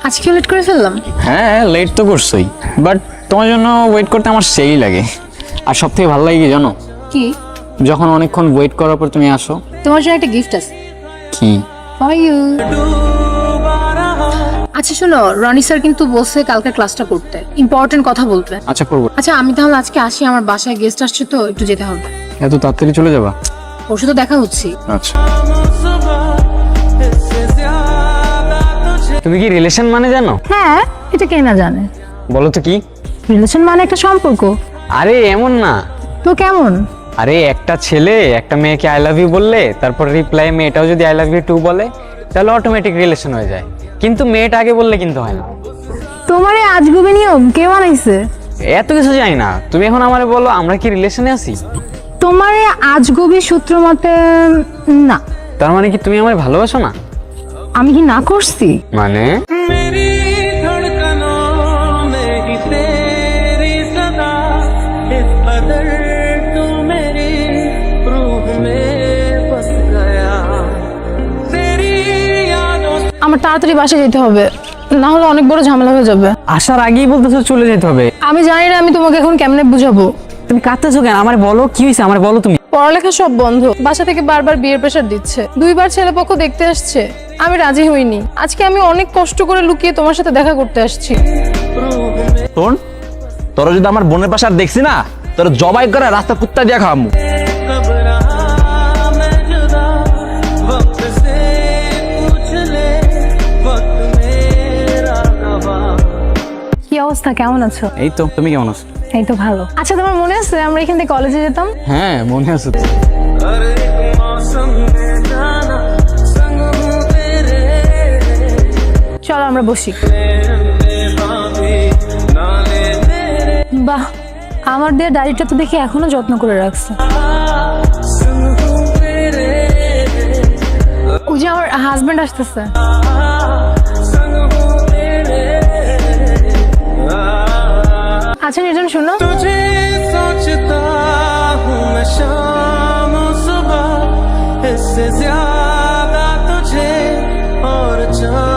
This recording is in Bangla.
আজকে লেট করে ফেললাম। হ্যাঁ লেট তো করছই, বাট তোমার জন্য ওয়েট করতে আমার সেই লাগে। আর সব থেকে ভালো লাগে কি জানো? কি? যখন অনেকক্ষণ ওয়েট করার পর তুমি আসো। তোমার জন্য একটা গিফট আছে। কি? For you. আচ্ছা শোনো, রনি স্যার কিন্তু বলছে কালকে ক্লাসটা করতে, ইম্পর্টেন্ট কথা বলতে। আচ্ছা করবো। আচ্ছা আমি তাহলে আজকে আসি, আমার বাসায় গেস্ট আসছে তো একটু যেতে হবে। এত তাড়াতাড়ি চলে যাবা? ওর সাথে দেখা হচ্ছে। আচ্ছা। তুমি কি রিলেশন মানে জানো? হ্যাঁ, এটা কে না জানে। বলো তো কি? রিলেশন মানে একটা সম্পর্ক। আরে এমন না। তো কেমন? আরে একটা ছেলে একটা মেয়েকে আই লাভ ইউ বললে, তারপর রিপ্লাই মেয়েটাও যদি আই লাভ ইউ টু বলে, তাহলে অটোমেটিক রিলেশন হয়ে যায়। কিন্তু মেয়েটা আগে বললে কিন্তু হয় না। তোমার এই আজগুবি নিয়ম কে বানাইছে? এত কিছু জানি না, তুমি এখন আমারে বলো আমরা কি রিলেশনে আছি? তোমার এই আজগুবি সূত্র মতে না। তার মানে কি তুমি আমায় ভালোবাসো না? আমি কি না করছি? মানে আমার তাড়াতাড়ি বাসায় যেতে হবে, না হলে অনেক বড় ঝামেলা হয়ে যাবে। আসার আগেই বলতেছো চলে যেতে হবে? আমি জানি না আমি তোমাকে এখন কেমনে বুঝাবো। তুমি কাঁদতেছো কেন? আমার বলো কি হয়েছে, আমার বলো তুমি। পড়ালেখা সব বন্ধ, বাসা থেকে বারবার বিয়ের প্রেশার দিচ্ছে, 2বার ছেলেপক্ষ দেখতে আসছে, আমি রাজি হইনি। আজকে আমি অনেক কষ্ট করে লুকিয়ে তোমার সাথে দেখা করতে আসছি। শোন, তোরা যদি আমার বোনের পাশে আর দেখছি না, তোরা জবাই করে রাস্তা কুত্তা দিয়ে খাওয়ামু। কি অবস্থা, কেমন আছো? এই তো, তুমি কেমন আছো? এই তো ভালো। আচ্ছা তোমার মনে আছে আমরা এখান থেকে কলেজে যেতাম? হ্যাঁ মনে আছে তো। চলো আমরা বসি। বাহ, আমার দেয়া ডায়েরিটা তো দেখি এখনো যত্ন করে রাখছে। ওই যে আমার হাজবেন্ড আসতেছে। আচ্ছা নির্জন শোনো, सोचता हूँ मैं शाम सुबह, इससे ज्यादा तुझे और चाह